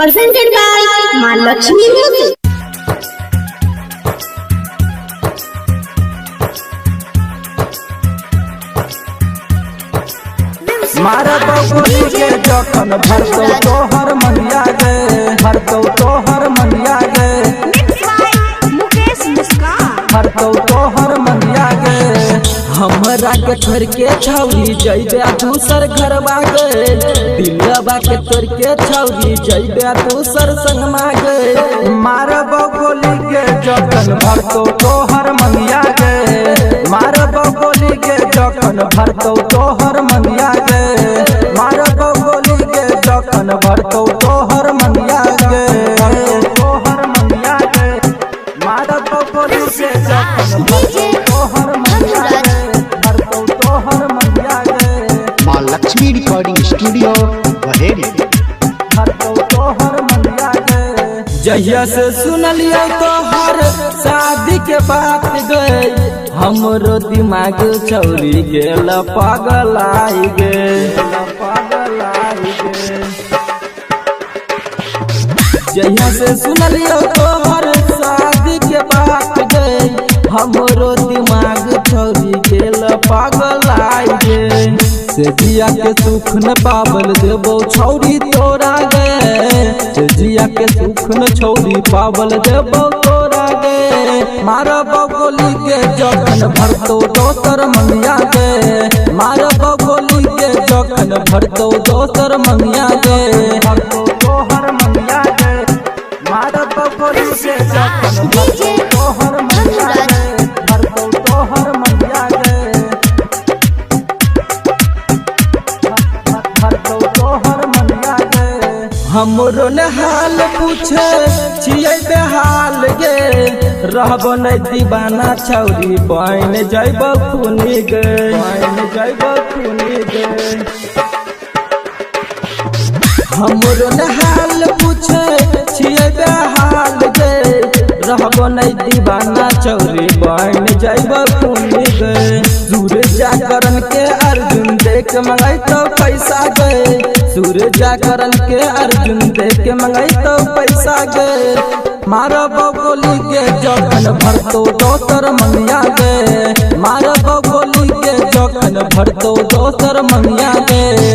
presented by Mahalakshmi Music. मारा बबुली के जखन भरतौ तोहर मनिया गे, भरतौ तोहर मनिया गे, भरतौ तोहर मनिया गे। हमरा के छोड़ के छौरी जइबे दूसर घरवा गे, दिलवा के तोड़ के छौरी जइबे दूसर संगमा गे। मारा बबुली के जखन भरतौ तोहर मनिया गे, मारा बबुली के जखन भरतौ तोहर मनिया गे, मारा बबुली के जखन भरतौ तोहर मनिया गे, तोहर मनिया गे। मारा बबुली के जखन भरतौ तोहर मनिया गे, भरतौ तोहर मनिया गे। माँ लक्ष्मी रिकॉर्डिंग स्टूडियो बहेरी। भरतौ तोहर मनिया गे। जहिया से सुनलियो तोहर शादी के बात गई, हमरो दिमाग छौरी गेल पगलाई गे, पगलाई गे। जहिया से सुनलियो तोहर शादी के बात गई, हमरो दिमाग छौरी गेल पगलाई गे। से जिया के सुख न पावल देबो छौरी तोरा गे, से जिया के सुख न छौरी पावल देबो तोरा गे। मारा बबुली के जखन भरतौ दोसर मनिया गे, मारा बबुली के जखन भरतौ दोसर मनिया गे, भरतौ तोहर मनिया गे। मारा बबुली के जखन भरतौ तोहर मनिया गे, भरतौ तोहर मनिया गे, भरतौ तोहर मनिया गे। हमरो ने हाल पूछे छियै बेहाल गे, रहबो नै दीवाना छौरी बन जइबो खूनी गे, बन जइबो खूनी गे। हमरो ने हाल पूछे छियै बेहाल गे, रहबो नै दीवाना छौरी बन जइबो खूनी गे। सूरज जागरण के अर्जुन देख मंगैतो पैसा गे, सूरज जागरण के अर्जुन देख मंगैतो पैसा गे। मारा बबुली के जखन भरतौ दोसर मनिया गे, मारा बबुली के जखन भरतौ दोसर मनिया गे।